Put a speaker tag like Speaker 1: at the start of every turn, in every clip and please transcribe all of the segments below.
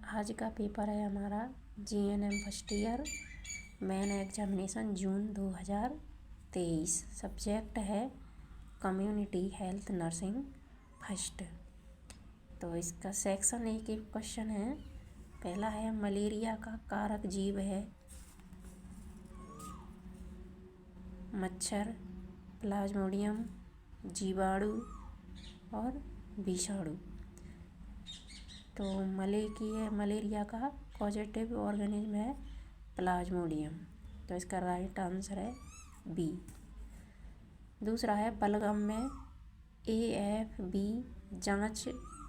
Speaker 1: आज का पेपर है हमारा GNM first year main examination June 2023। Subject है कम्युनिटी हेल्थ नर्सिंग फर्स्ट। तो इसका सेक्शन एक क्वेश्चन है। पहला है मलेरिया का कारक जीव है मच्छर, प्लाज्मोडियम, जीवाणु और विषाणु। तो मलेरिया का पॉजिटिव ऑर्गेनिज्म है प्लाज्मोडियम। तो इसका राइट आंसर है बी। दूसरा है बलगम में AFB जांच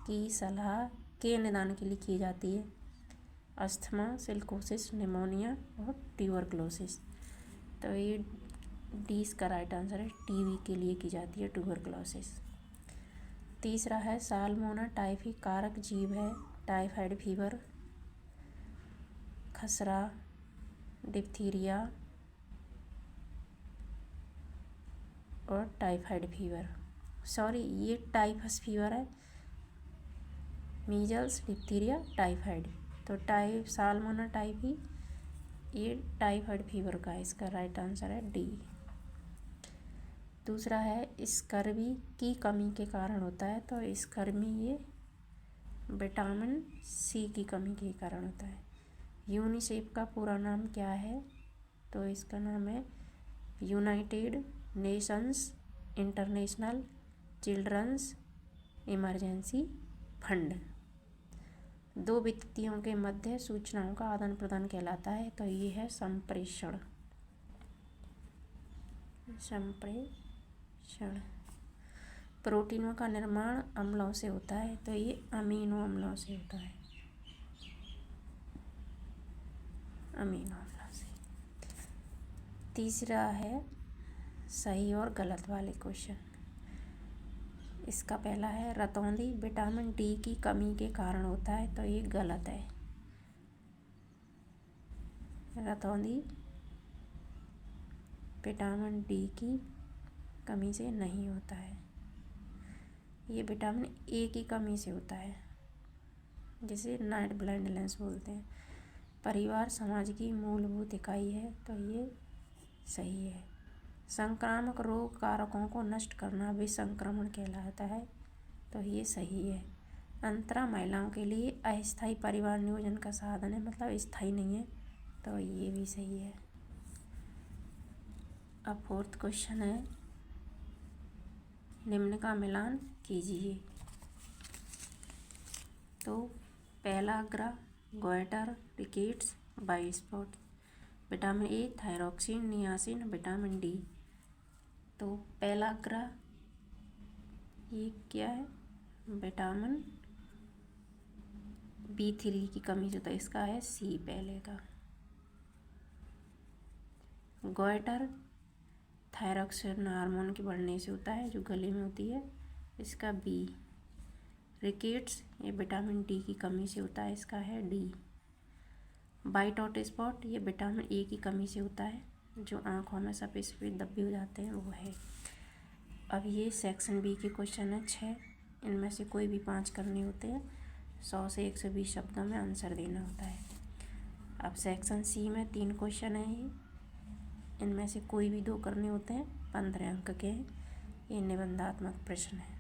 Speaker 1: की सलाह के निदान के लिए की जाती है। अस्थमा, सिलिकोसिस, निमोनिया और ट्यूबरक्लोसिस। तो ये डी इसका राइट आंसर है, टीबी के लिए की जाती है ट्यूबरक्लोसिस। तीसरा है साल्मोना टाइफी कारक जीव है टाइफाइड फीवर, खसरा, डिप्थीरिया और टाइफाइड फीवर। सॉरी, ये टाइफस फीवर है, मीजल्स, डिप्थीरिया, टाइफाइड। तो साल्मोना टाइफी ये टाइफाइड फीवर का है, इसका राइट आंसर है डी। दूसरा है स्कर्वी की कमी के कारण होता है। तो स्कर्वी ये विटामिन सी की कमी के कारण होता है। यूनिसेफ का पूरा नाम क्या है? तो इसका नाम है United Nations International Children's Emergency Fund. दो व्यक्तियों के मध्य सूचनाओं का आदान प्रदान कहलाता है। तो ये है संप्रेषण। प्रोटीनों का निर्माण अम्लों से होता है। तो ये अमीनो अम्लों से होता है, अमीनो अम्लों से। तीसरा है सही और गलत वाले क्वेश्चन। इसका पहला है रतौंधी विटामिन डी की कमी के कारण होता है। तो ये गलत है, रतौंधी विटामिन डी की कमी से नहीं होता है। ये विटामिन ए की कमी से होता है, जिसे नाइट ब्लाइंडनेस बोलते हैं। परिवार समाज की मूलभूत इकाई है। तो ये सही है। संक्रामक रोग कारकों को नष्ट करना विसंक्रमण कहलाता है। तो ये सही है। अंतरा महिलाओं के लिए अस्थायी परिवार नियोजन का साधन है, मतलब स्थायी नहीं है। तो ये भी सही है। अब फोर्थ क्वेश्चन है निम्न का मिलान कीजिए। तो पेलाग्रा, गोइटर, रिकेट्स, बायोस्पॉट। Vitamin A thyroxine, niacin, vitamin D. तो पेलाग्रा ये क्या है? विटामिन B3 की कमी से, तो इसका है सी पहले का। गोइटर थायरॉक्सिन हार्मोन के बढ़ने से होता है, जो गले में होती है, इसका बी। रिकेट्स ये विटामिन डी की कमी से होता है, इसका है डी। वाइट हॉटस्पॉट ये विटामिन ए की कमी से होता है, जो आँखों में सफ़ेद सफ़ेद धब्बे हो जाते हैं, वो है। अब ये सेक्शन बी के क्वेश्चन है 6। इनमें से कोई भी 5 करने होते हैं। 100 से 120 शब्दों में आंसर देना होता है। अब सेक्शन सी में 3 क्वेश्चन हैं। इनमें से कोई भी 2 करने होते हैं। 15 अंक के ये निबंधात्मक प्रश्न है।